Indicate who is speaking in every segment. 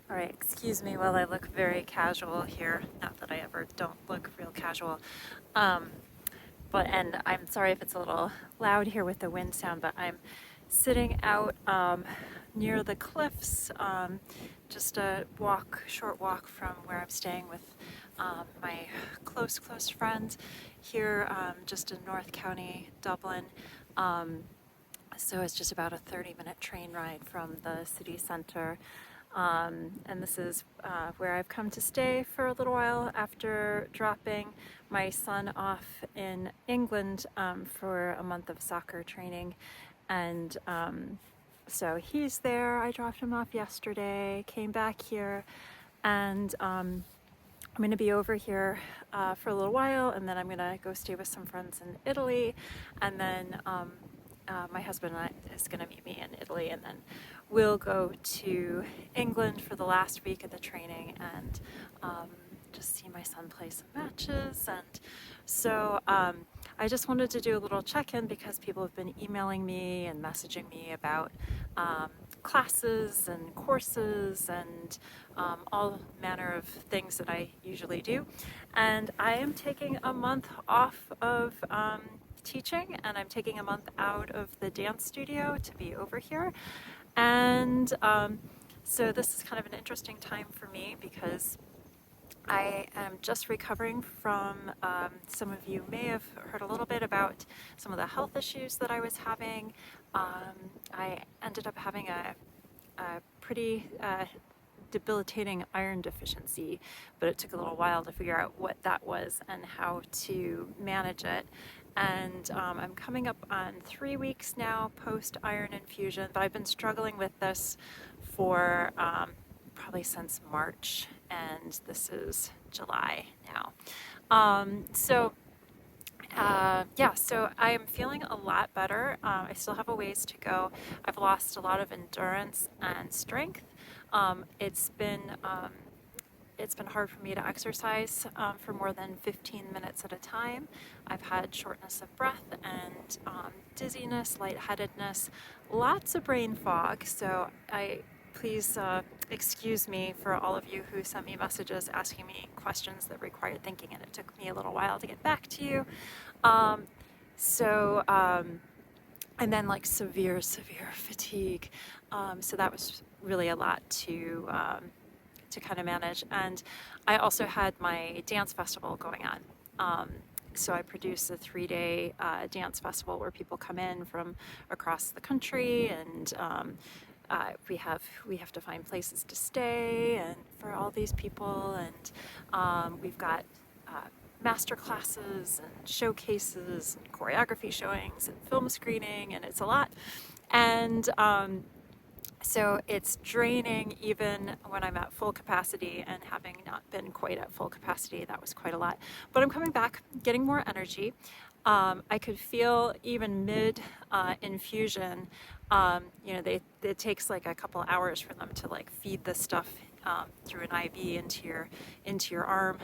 Speaker 1: All right, excuse me while I look very casual here. Not that I ever don't look real casual. Um, and I'm sorry if it's a little loud here with the wind sound, but I'm sitting out near the cliffs, just a short walk from where I'm staying with my close friends here, just in North County, Dublin. Um, so it's just about a 30-minute train ride from the city center. And this is where I've come to stay for a little while after dropping my son off in England for a month of soccer training. And so he's there. I dropped him off yesterday, came back here, and I'm going to be over here for a little while, and then I'm going to go stay with some friends in Italy, and then my husband is going to meet me in Italy, and then we'll go to England for the last week of the training and just see my son play some matches. And so I just wanted to do a little check-in because people have been emailing me and messaging me about classes and courses and all manner of things that I usually do. And I am taking a month off of teaching, and I'm taking a month out of the dance studio to be over here. And so this is kind of an interesting time for me because I am just recovering from, some of you may have heard a little bit about some of the health issues that I was having. I ended up having a pretty debilitating iron deficiency, but it took a little while to figure out what that was and how to manage it. And I'm coming up on 3 weeks now post iron infusion, but I've been struggling with this for probably since March, and this is July now. So I am feeling a lot better. I still have a ways to go. I've lost a lot of endurance and strength. It's been hard for me to exercise for more than 15 minutes at a time. I've had shortness of breath and dizziness, lightheadedness, lots of brain fog. So please excuse me for all of you who sent me messages asking me questions that required thinking, and it took me a little while to get back to you. Um, so, and then like severe fatigue. So that was really a lot to kind of manage. And I also had my dance festival going on. So I produce a 3-day dance festival where people come in from across the country, and we have to find places to stay and for all these people, and we've got master classes and showcases and choreography showings and film screening, and it's a lot. And so it's draining even when I'm at full capacity, and having not been quite at full capacity, that was quite a lot. But I'm coming back, getting more energy. I could feel even mid infusion, it takes like a couple hours for them to like feed the stuff through an IV into your arm.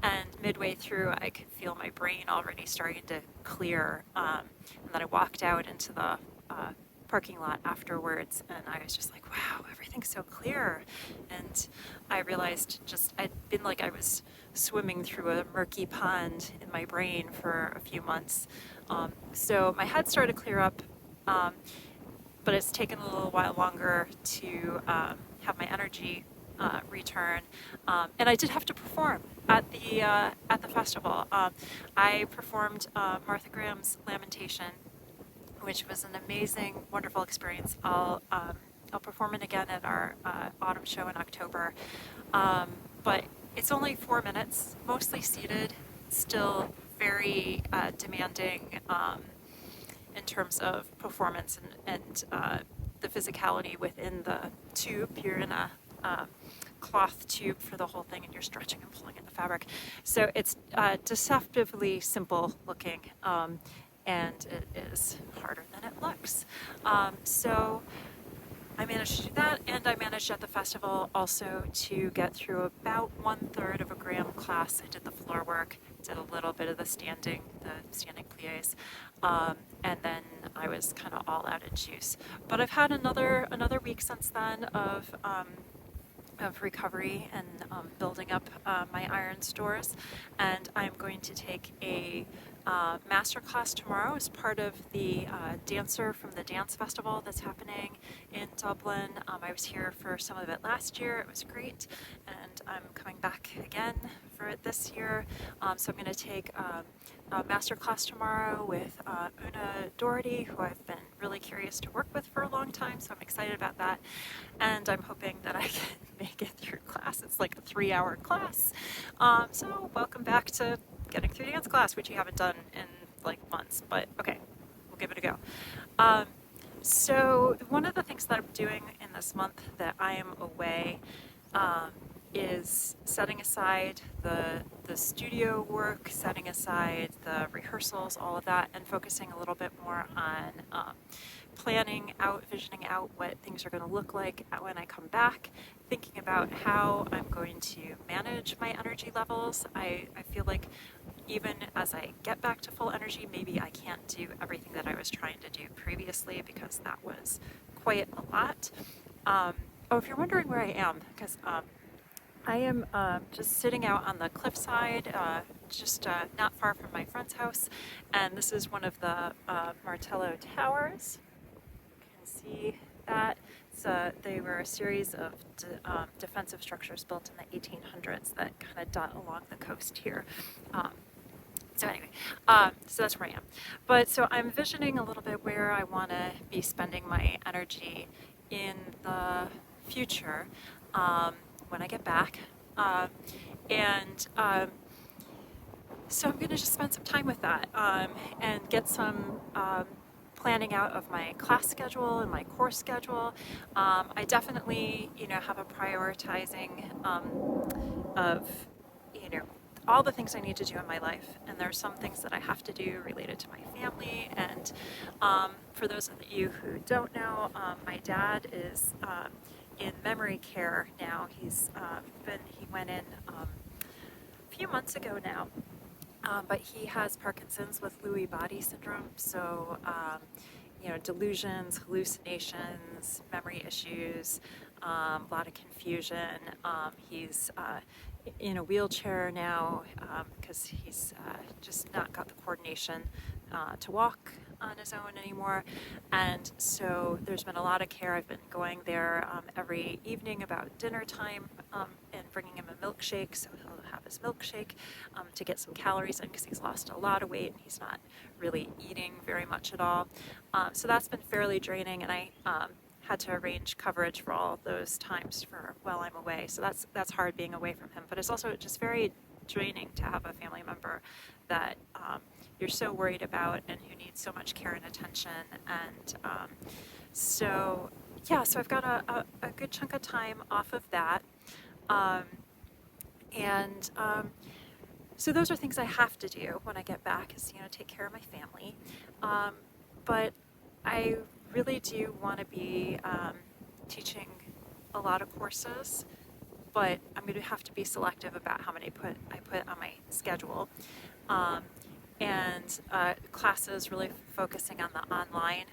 Speaker 1: And midway through, I could feel my brain already starting to clear. And then I walked out into the parking lot afterwards, and I was just like, wow, everything's so clear. And I realized I'd been like I was swimming through a murky pond in my brain for a few months. So my head started to clear up, but it's taken a little while longer to have my energy return. And I did have to perform at the festival. I performed Martha Graham's Lamentation, which was an amazing, wonderful experience. I'll perform it again at our autumn show in October. But it's only 4 minutes, mostly seated, still very demanding in terms of performance and the physicality within the tube. You're in a cloth tube for the whole thing, and you're stretching and pulling at the fabric. So it's deceptively simple looking. And it is harder than it looks. So I managed to do that, and I managed at the festival also to get through about 1/3 of a Graham class. I did the floor work, did a little bit of the standing pliés, and then I was kind of all out of juice. But I've had another week since then of of recovery and building up my iron stores. And I'm going to take a master class tomorrow as part of the Dancer from the Dance Festival that's happening in Dublin. I was here for some of it last year. It was great, and I'm coming back again for it this year. So I'm going to take a master class tomorrow with Una Doherty, who I've been really curious to work with for a long time, so I'm excited about that. And I'm hoping that I can make it through class. It's like a 3-hour class. So welcome back to getting through dance class, which you haven't done in like months, but okay, we'll give it a go. So one of the things that I'm doing in this month that I am away is setting aside the studio work, setting aside the rehearsals, all of that, and focusing a little bit more on planning out, visioning out what things are going to look like when I come back, thinking about how I'm going to manage my energy levels. I feel like even as I get back to full energy, maybe I can't do everything that I was trying to do previously because that was quite a lot. If you're wondering where I am, because I am just sitting out on the cliffside, just not far from my friend's house, and this is one of the Martello Towers. You can see that. They were a series of defensive structures built in the 1800s that kind of dot along the coast here. So anyway, so that's where I am. But so I'm visioning a little bit where I want to be spending my energy in the future when I get back. So I'm going to just spend some time with that and get some planning out of my class schedule and my course schedule. I definitely, have a prioritizing of, all the things I need to do in my life. And there are some things that I have to do related to my family. And for those of you who don't know, my dad is in memory care now. He went in a few months ago now. But he has Parkinson's with Lewy body syndrome, so delusions, hallucinations, memory issues, a lot of confusion. He's in a wheelchair now because he's just not got the coordination to walk on his own anymore. And so there's been a lot of care. I've been going there every evening about dinner time and bringing him a milkshake, so he'll have his milkshake to get some calories in because he's lost a lot of weight and he's not really eating very much at all. So that's been fairly draining, and I had to arrange coverage for all those times while I'm away. So that's hard being away from him, but it's also just very draining to have a family member that you're so worried about and who needs so much care and attention. And so I've got a good chunk of time off of that. So those are things I have to do when I get back, is take care of my family. But I really do want to be teaching a lot of courses, but I'm going to have to be selective about how many I put on my schedule. Classes, really focusing on the online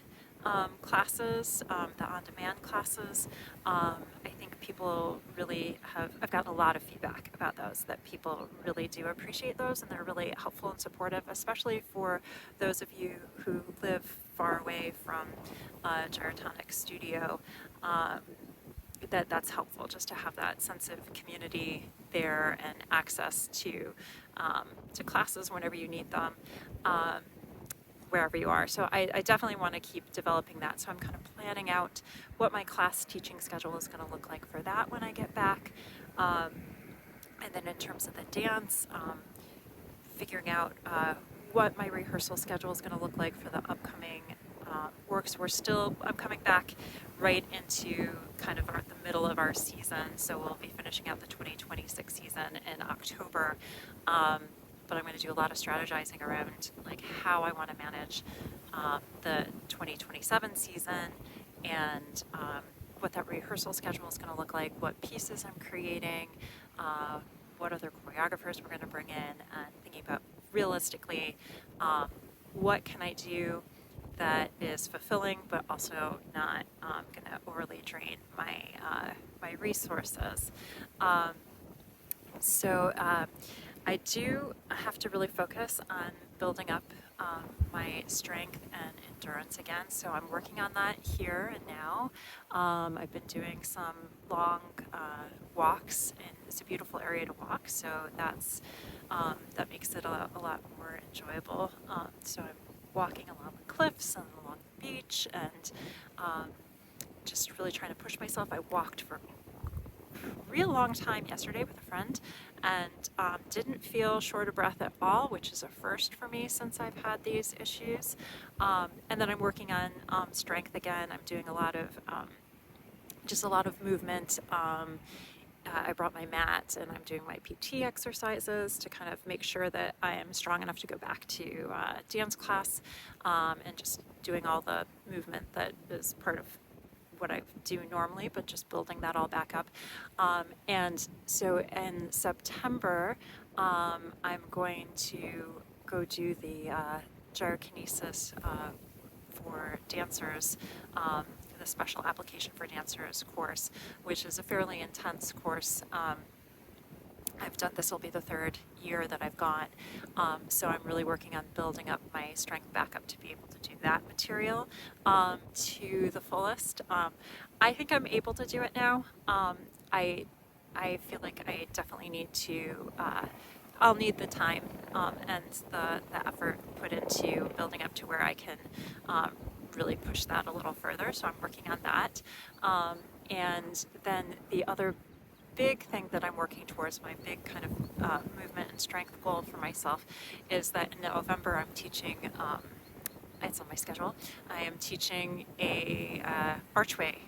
Speaker 1: classes, the on-demand classes. I think people really I've gotten a lot of feedback about those, that people really do appreciate those, and they're really helpful and supportive, especially for those of you who live far away from a Gyrotonic studio. That's helpful, just to have that sense of community there and access to classes whenever you need them, wherever you are. So I definitely want to keep developing that. So I'm kind of planning out what my class teaching schedule is going to look like for that when I get back. And then in terms of the dance, figuring out what my rehearsal schedule is going to look like for the upcoming works. I'm coming back right into kind of the middle of our season, so we'll be finishing out the 2026 season in October. But I'm going to do a lot of strategizing around like how I want to manage the 2027 season and what that rehearsal schedule is going to look like, what pieces I'm creating, what other choreographers we're going to bring in, and thinking about realistically what can I do that is fulfilling, but also not going to overly drain my resources. Um, so I do have to really focus on building up my strength and endurance again. So I'm working on that here and now. I've been doing some long walks, and it's a beautiful area to walk. So that makes it a lot more enjoyable. So I'm walking along the cliffs and along the beach, and just really trying to push myself. I walked for real long time yesterday with a friend, and didn't feel short of breath at all, which is a first for me since I've had these issues. And then I'm working on strength again. I'm doing a lot of just a lot of movement. I brought my mat and I'm doing my PT exercises to kind of make sure that I am strong enough to go back to dance class, and just doing all the movement that is part of what I do normally, but just building that all back up. And so in September, I'm going to go do the gyrokinesis for dancers, the special application for dancers course, which is a fairly intense course. I've done, this will be the third year that I've gone. So I'm really working on building up my strength back up to be able to do that material to the fullest. I think I'm able to do it now. I feel like I definitely need to, I'll need the time and the effort put into building up to where I can really push that a little further. So I'm working on that. And then the other big thing that I'm working towards, my big kind of movement and strength goal for myself, is that in November I'm teaching, it's on my schedule, I am teaching a archway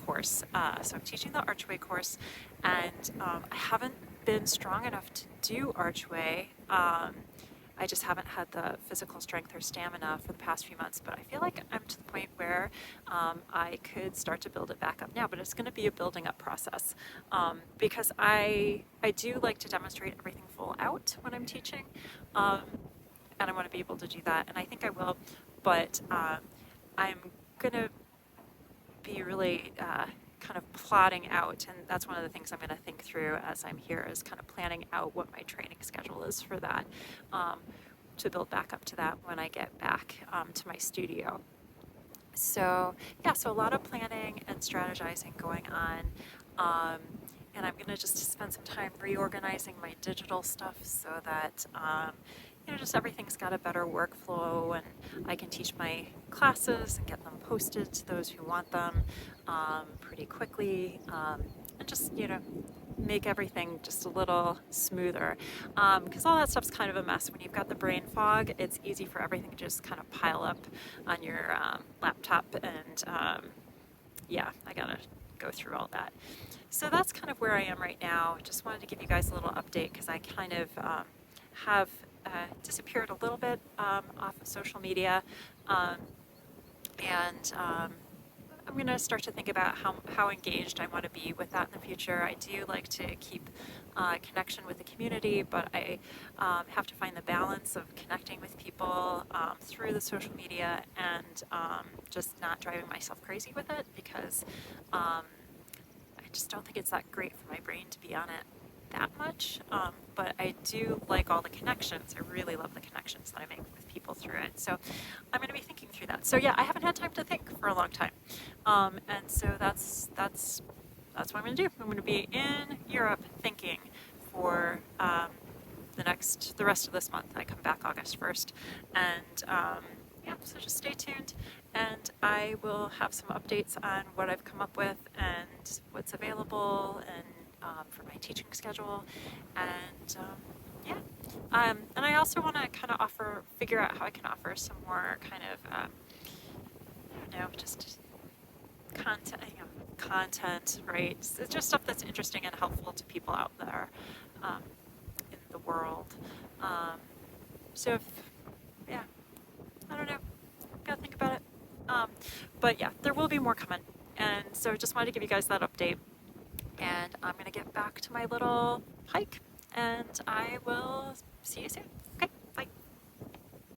Speaker 1: course. So I'm teaching the archway course, and I haven't been strong enough to do archway. I just haven't had the physical strength or stamina for the past few months, but I feel like I'm to the point where I could start to build it back up now, but it's going to be a building up process, because I do like to demonstrate everything full out when I'm teaching, and I want to be able to do that, and I think I will, but I'm going to be really kind of plotting out, and that's one of the things I'm going to think through as I'm here, is kind of planning out what my training schedule is for that, to build back up to that when I get back to my studio. So yeah, so a lot of planning and strategizing going on, and I'm going to just spend some time reorganizing my digital stuff so that just everything's got a better workflow, and I can teach my classes and get them posted to those who want them pretty quickly, and just make everything just a little smoother, because all that stuff's kind of a mess. When you've got the brain fog, it's easy for everything to just kind of pile up on your laptop, and yeah, I gotta go through all that. So that's kind of where I am right now. Just wanted to give you guys a little update, because I kind of have disappeared a little bit off of social media, and I'm going to start to think about how engaged I want to be with that in the future. I do like to keep connection with the community, but I have to find the balance of connecting with people through the social media, and just not driving myself crazy with it, because I just don't think it's that great for my brain to be on it that much, but I do like all the connections. I really love the connections that I make with people through it. So I'm going to be thinking through that. So yeah, I haven't had time to think for a long time, and so that's what I'm going to do. I'm going to be in Europe thinking for the rest of this month. I come back August 1st, and yeah, so just stay tuned, and I will have some updates on what I've come up with and what's available, and for my teaching schedule, and yeah, and I also want to kind of figure out how I can offer some more kind of, I don't know, just content, right? It's just stuff that's interesting and helpful to people out there in the world. So yeah, I don't know, gotta think about it. But yeah, there will be more coming, and so just wanted to give you guys that update. And I'm going to get back to my little hike, and I will see you soon.